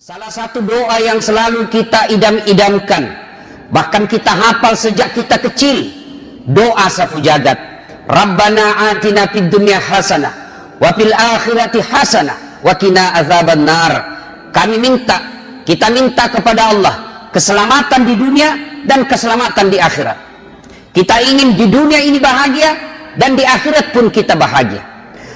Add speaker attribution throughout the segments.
Speaker 1: Salah satu doa yang selalu kita idam-idamkan, bahkan kita hafal sejak kita kecil, doa sapu jagat. Rabbana atina fid dunya hasanah wa fil akhirati hasanah wa qina adzabannar. Kita minta kepada Allah keselamatan di dunia dan keselamatan di akhirat. Kita ingin di dunia ini bahagia dan di akhirat pun kita bahagia.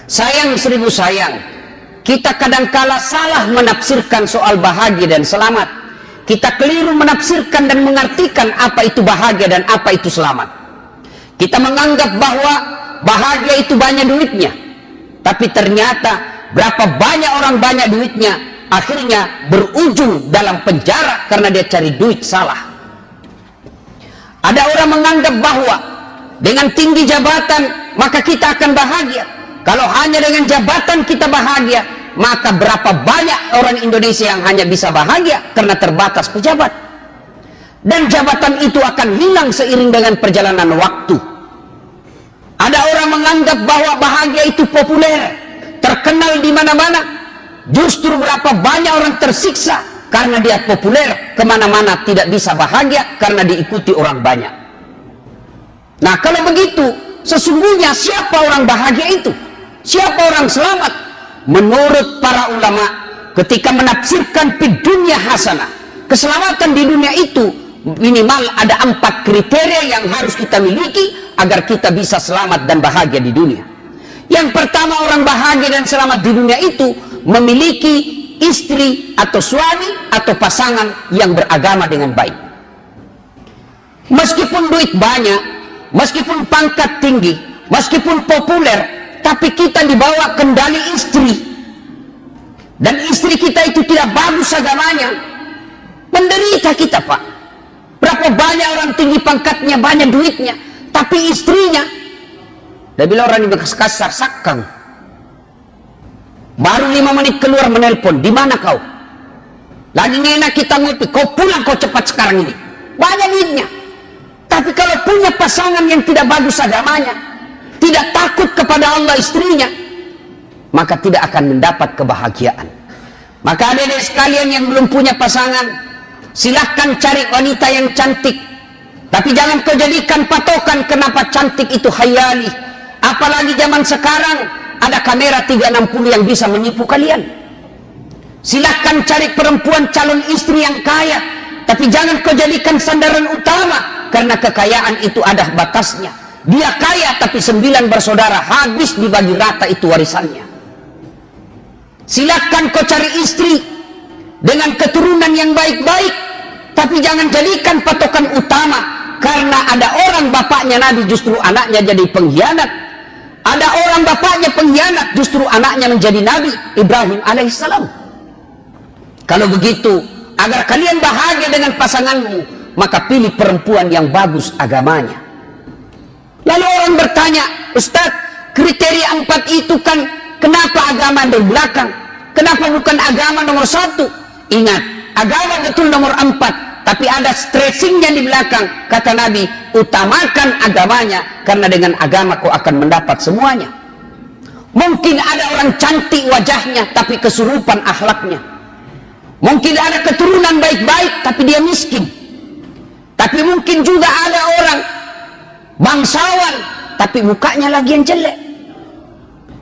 Speaker 1: Sayang seribu sayang, kita kadangkala salah menafsirkan soal bahagia dan selamat. Kita keliru menafsirkan dan mengartikan apa itu bahagia dan apa itu selamat. Kita menganggap bahwa bahagia itu banyak duitnya, tapi ternyata berapa banyak orang banyak duitnya akhirnya berujung dalam penjara karena dia cari duit salah. Ada orang menganggap bahwa dengan tinggi jabatan maka kita akan bahagia. Kalau hanya dengan jabatan kita bahagia, maka berapa banyak orang Indonesia yang hanya bisa bahagia karena terbatas pejabat. Dan jabatan itu akan hilang seiring dengan perjalanan waktu. Ada orang menganggap bahwa bahagia itu populer, terkenal di mana-mana. Justru berapa banyak orang tersiksa karena dia populer, kemana-mana tidak bisa bahagia karena diikuti orang banyak. Nah, kalau begitu, sesungguhnya siapa orang bahagia itu? Siapa orang selamat? Menurut para ulama, ketika menafsirkan fid dunya hasanah, keselamatan di dunia itu minimal ada 4 kriteria yang harus kita miliki agar kita bisa selamat dan bahagia di dunia. Yang pertama, orang bahagia dan selamat di dunia itu memiliki istri atau suami atau pasangan yang beragama dengan baik. Meskipun duit banyak, meskipun pangkat tinggi, meskipun populer, tapi kita dibawa kendali istri, dan istri kita itu tidak bagus agamanya, menderita kita, Pak. Berapa banyak orang tinggi pangkatnya, banyak duitnya, tapi istrinya, dia bilang orang ini kasar sakang, baru 5 menit keluar menelpon, di mana kau? Lagi enak kita ngopi, kau pulang kau cepat sekarang ini. Banyak duitnya, tapi kalau punya pasangan yang tidak bagus agamanya, tidak takut kepada Allah istrinya, maka tidak akan mendapat kebahagiaan. Maka adik-adik sekalian yang belum punya pasangan, silahkan cari wanita yang cantik, tapi jangan kau jadikan patokan kenapa cantik itu khayali. Apalagi zaman sekarang ada kamera 360 yang bisa menipu kalian. Silahkan cari perempuan calon istri yang kaya, tapi jangan kau jadikan sandaran utama, karena kekayaan itu ada batasnya. Dia kaya tapi 9 bersaudara, habis dibagi rata itu warisannya. Silakan kau cari istri dengan keturunan yang baik-baik, tapi jangan jadikan patokan utama, karena ada orang bapaknya Nabi justru anaknya jadi pengkhianat. Ada orang bapaknya pengkhianat justru anaknya menjadi Nabi Ibrahim alaihissalam. Kalau begitu, agar kalian bahagia dengan pasanganmu, maka pilih perempuan yang bagus agamanya. Lalu orang bertanya, Ustaz, kriteria 4 itu kan kenapa agama di belakang? Kenapa bukan agama nomor 1? Ingat, agama betul nomor 4, tapi ada stressingnya di belakang. Kata Nabi, utamakan agamanya, karena dengan agama kau akan mendapat semuanya. Mungkin ada orang cantik wajahnya, tapi kesurupan akhlaknya. Mungkin ada keturunan baik-baik, tapi dia miskin. Tapi mungkin juga ada orang bangsawan, tapi mukanya lagi yang jelek.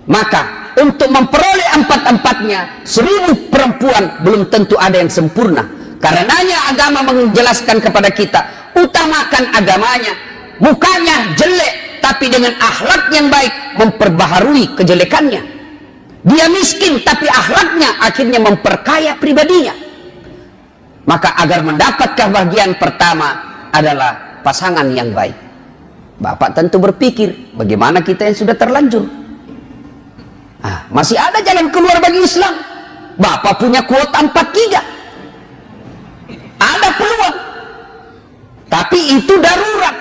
Speaker 1: Maka untuk memperoleh 4-4-nya, 1000 perempuan belum tentu ada yang sempurna. Karenanya agama menjelaskan kepada kita, utamakan agamanya. Mukanya jelek, tapi dengan akhlak yang baik memperbaharui kejelekannya. Dia miskin, tapi akhlaknya akhirnya memperkaya pribadinya. Maka agar mendapat kebahagiaan pertama adalah pasangan yang baik. Bapak tentu berpikir, bagaimana kita yang sudah terlanjur? Masih ada jalan keluar bagi Islam. Bapak punya kuota 4 giga. Ada peluang. Tapi itu darurat.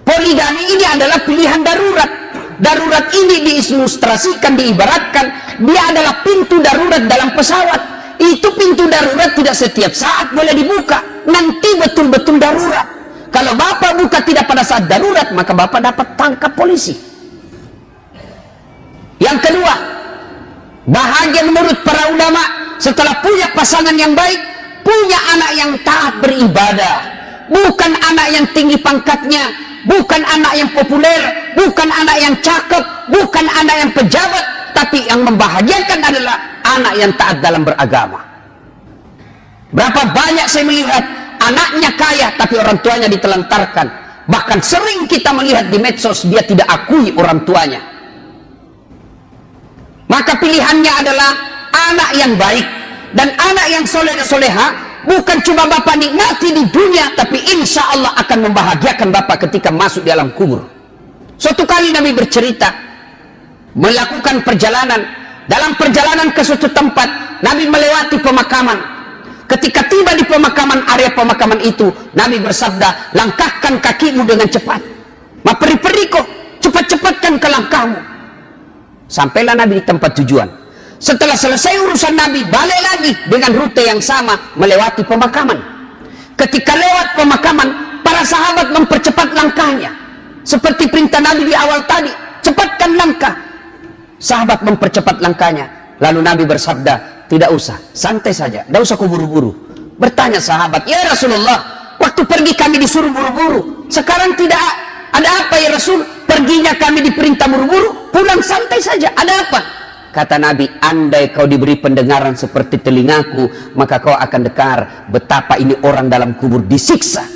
Speaker 1: Poligami ini adalah pilihan darurat. Darurat ini diilustrasikan, diibaratkan, dia adalah pintu darurat dalam pesawat. Itu pintu darurat tidak setiap saat boleh dibuka. Nanti betul-betul darurat. Kalau Bapak buka tidak pada saat darurat, maka Bapak dapat tangkap polisi. Yang kedua, bahagia menurut para ulama setelah punya pasangan yang baik, punya anak yang taat beribadah. Bukan anak yang tinggi pangkatnya, bukan anak yang populer, bukan anak yang cakep, bukan anak yang pejabat, tapi yang membahagiakan adalah anak yang taat dalam beragama. Berapa banyak saya melihat anaknya kaya tapi orang tuanya ditelantarkan. Bahkan sering kita melihat di medsos dia tidak akui orang tuanya. Maka pilihannya adalah anak yang baik dan anak yang soleh dan soleha. Bukan cuma bapak nikmati di dunia, tapi insya Allah akan membahagiakan bapak ketika masuk di alam kubur. Suatu kali Nabi bercerita melakukan perjalanan. Dalam perjalanan ke suatu tempat, Nabi melewati pemakaman. Ketika tiba di pemakaman, area pemakaman itu, Nabi bersabda, langkahkan kakimu dengan cepat. Ma peri-periko, cepat-cepatkan ke langkahmu. Sampailah Nabi di tempat tujuan. Setelah selesai urusan Nabi, balik lagi dengan rute yang sama melewati pemakaman. Ketika lewat pemakaman, para sahabat mempercepat langkahnya. Seperti perintah Nabi di awal tadi, cepatkan langkah. Sahabat mempercepat langkahnya. Lalu Nabi bersabda, tidak usah, santai saja, tidak usah kuburu-buru. Bertanya sahabat, ya Rasulullah, waktu pergi kami disuruh buru-buru, sekarang tidak ada apa ya Rasul? Perginya kami diperintah buru-buru, pulang santai saja, ada apa? Kata Nabi, andai kau diberi pendengaran seperti telingaku, maka kau akan dengar betapa ini orang dalam kubur disiksa.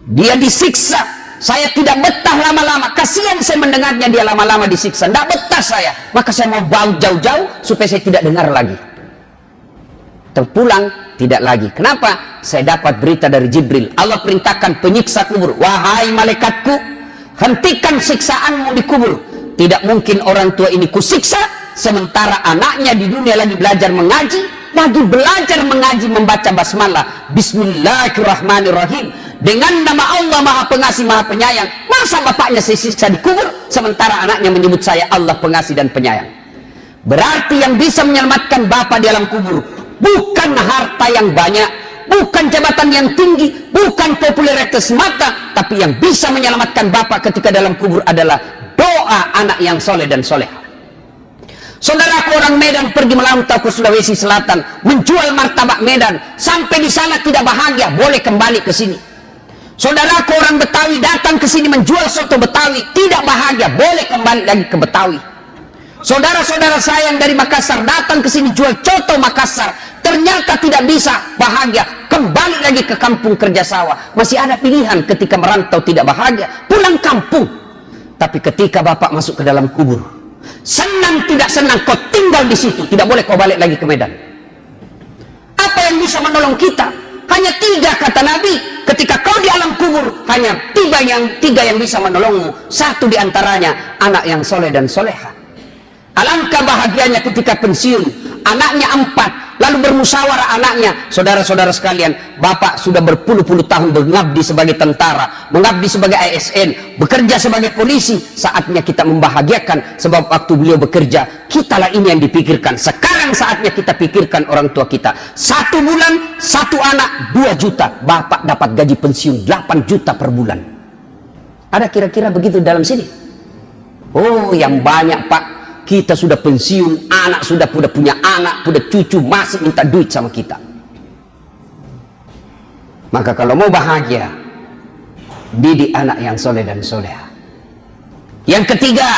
Speaker 1: Dia disiksa. Saya tidak betah lama-lama. Kasihan saya mendengarnya dia lama-lama disiksa. Tidak betah saya. Maka saya mau bawa jauh-jauh supaya saya tidak dengar lagi. Terpulang tidak lagi. Kenapa? Saya dapat berita dari Jibril. Allah perintahkan penyiksa kubur, wahai malaikatku, hentikan siksaanmu di kubur. Tidak mungkin orang tua ini kusiksa sementara anaknya di dunia lagi belajar mengaji, membaca basmalah, bismillahirrahmanirrahim, dengan nama Allah Maha Pengasih Maha Penyayang. Masa bapaknya saya siksa di kubur sementara anaknya menyebut saya Allah Pengasih dan Penyayang? Berarti yang bisa menyelamatkan bapak di alam kubur bukan harta yang banyak, bukan jabatan yang tinggi, bukan popularitas semata, tapi yang bisa menyelamatkan bapak ketika dalam kubur adalah doa anak yang soleh dan soleha. Saudaraku, orang Medan pergi merantau ke Sulawesi Selatan, menjual martabak Medan, sampai di sana tidak bahagia, boleh kembali ke sini. Saudaraku, orang Betawi datang ke sini menjual soto Betawi, tidak bahagia, boleh kembali lagi ke Betawi. Saudara-saudara saya yang dari Makassar datang ke sini jual coto Makassar, ternyata tidak bisa bahagia, kembali lagi ke kampung kerja sawah. Masih ada pilihan ketika merantau tidak bahagia, pulang kampung. Tapi ketika bapak masuk ke dalam kubur, senang tidak senang kau tinggal di situ, tidak boleh kau balik lagi ke Medan. Apa yang bisa menolong kita? Hanya 3 kata Nabi. Ketika kau di alam kubur, hanya 3 yang bisa menolongmu. Satu diantaranya anak yang soleh dan soleha. Alangkah bahagianya ketika pensiun, anaknya 4, lalu bermusyawarah anaknya. Saudara-saudara sekalian, bapak sudah berpuluh-puluh tahun mengabdi sebagai tentara, mengabdi sebagai ASN, bekerja sebagai polisi. Saatnya kita membahagiakan, sebab waktu beliau bekerja, kitalah ini yang dipikirkan. Sekarang saatnya kita pikirkan orang tua kita. 1 bulan, 1 anak, 2 juta. Bapak dapat gaji pensiun 8 juta per bulan. Ada kira-kira begitu dalam sini? Oh, yang banyak pak. Kita sudah pensiun, anak sudah punya anak, punya cucu, masih minta duit sama kita. Maka kalau mau bahagia, didik anak yang soleh dan soleha. Yang ketiga,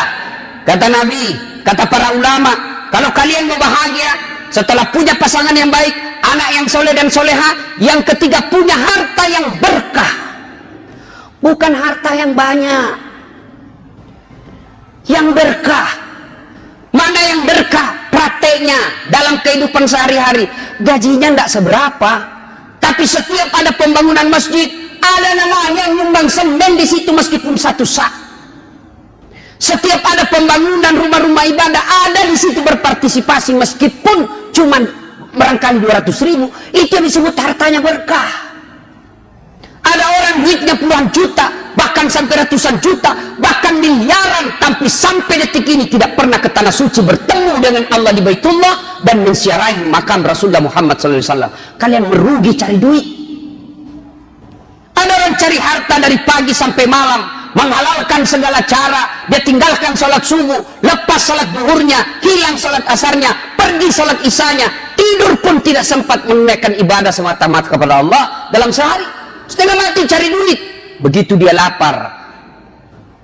Speaker 1: kata Nabi, kata para ulama, kalau kalian mau bahagia, setelah punya pasangan yang baik, anak yang soleh dan soleha, yang ketiga punya harta yang berkah. Bukan harta yang banyak, yang berkah. Mana yang berkah? Prakteknya dalam kehidupan sehari-hari, gajinya tidak seberapa, tapi setiap ada pembangunan masjid, ada nama yang nyumbang semen di situ meskipun 1 sak. Setiap ada pembangunan rumah-rumah ibadah, ada di situ berpartisipasi meskipun cuma barangkali 200.000, itu yang disebut hartanya berkah. Ada orang duitnya puluhan juta, bahkan sampai ratusan juta, bahkan miliaran, tapi sampai detik ini tidak pernah ke tanah suci bertemu dengan Allah di Baitullah dan mensiarahi makam Rasulullah Muhammad SAW. Kalian merugi cari duit. Ada orang cari harta dari pagi sampai malam, menghalalkan segala cara, dia tinggalkan sholat subuh, lepas sholat duhurnya, hilang sholat asarnya, pergi sholat isanya, tidur pun tidak sempat menunaikan ibadah semata-mata kepada Allah dalam sehari, setengah mati cari duit. Begitu dia lapar,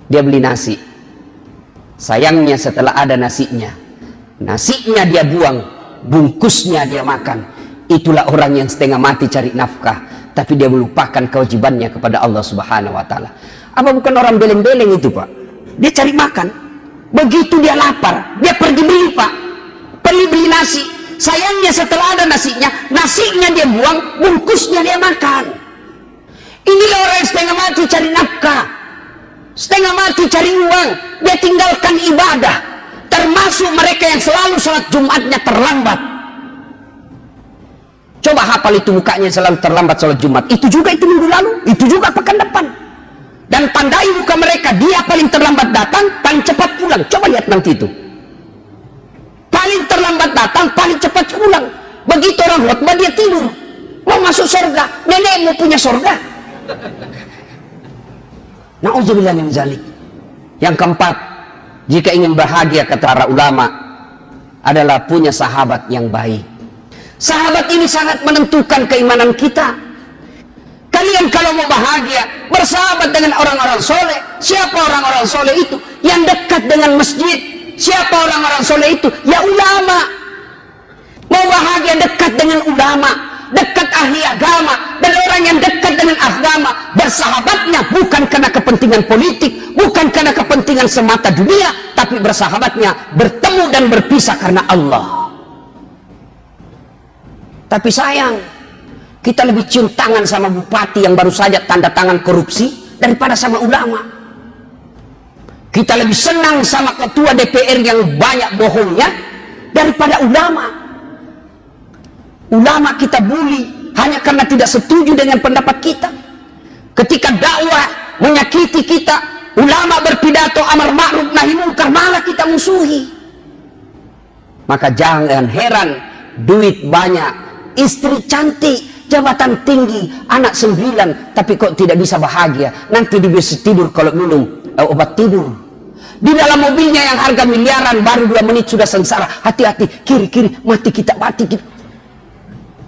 Speaker 1: dia beli nasi. Sayangnya setelah ada nasinya dia buang, bungkusnya dia makan. Itulah orang yang setengah mati cari nafkah, tapi dia melupakan kewajibannya kepada Allah Subhanahu wa Ta'ala. Apa bukan orang beleng-beleng itu, Pak? Dia cari makan, begitu dia lapar, dia pergi beli, Pak, beli nasi. Sayangnya setelah ada nasinya dia buang, bungkusnya dia makan. Inilah orang yang setengah mati cari nafkah, setengah mati cari uang, dia tinggalkan ibadah. Termasuk mereka yang selalu sholat Jumatnya terlambat. Coba hafal itu mukanya selalu terlambat sholat Jumat. Itu juga itu minggu lalu, itu juga pekan depan. Dan tandai muka mereka, dia paling terlambat datang, paling cepat pulang. Coba lihat nanti itu. Paling terlambat datang, paling cepat pulang. Begitu orang khutbah dia tidur. Mau masuk surga, nenekmu punya surga. Na'udzubillah min dzalik. Yang keempat, jika ingin bahagia kata para ulama, adalah punya sahabat yang baik. Sahabat ini sangat menentukan keimanan kita. Kalian kalau mau bahagia, bersahabat dengan orang-orang soleh. Siapa orang-orang soleh itu? Yang dekat dengan masjid. Siapa orang-orang soleh itu? Ya ulama. Mau bahagia dekat dengan ulama, dekat ahli agama. Dan orang yang dekat dengan agama, bersahabatnya bukan karena kepentingan politik, bukan karena kepentingan semata dunia, tapi bersahabatnya bertemu dan berpisah karena Allah. Tapi sayang, kita lebih cium tangan sama bupati yang baru saja tanda tangan korupsi daripada sama ulama. Kita lebih senang sama ketua DPR yang banyak bohongnya daripada ulama. Ulama kita bully hanya karena tidak setuju dengan pendapat kita. Ketika dakwah menyakiti kita, ulama berpidato amar ma'ruf nahi munkar, malah kita musuhi. Maka jangan heran, duit banyak, istri cantik, jabatan tinggi, anak 9, tapi kok tidak bisa bahagia. Nanti dia bisa tidur kalau minum obat tidur. Di dalam mobilnya yang harga miliaran, baru 2 menit sudah sengsara. Hati-hati, kiri-kiri, mati kita.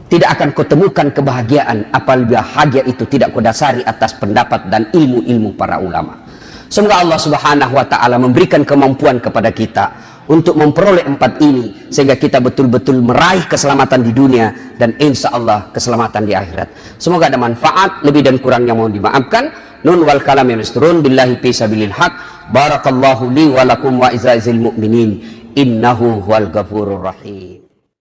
Speaker 1: Tidak akan kau temukan kebahagiaan apabila bahagia itu tidak kau dasari atas pendapat dan ilmu-ilmu para ulama. Semoga Allah Subhanahu wa Ta'ala memberikan kemampuan kepada kita untuk memperoleh 4 ini, sehingga kita betul-betul meraih keselamatan di dunia dan insya Allah keselamatan di akhirat. Semoga ada manfaat, lebih dan kurangnya mohon dimaafkan. Nun wal kalam yasturun billahi fi sabilil haq. Barakallahu li wa lakum wa izzazil mu'minin. Innahu huwal ghafurur rahim.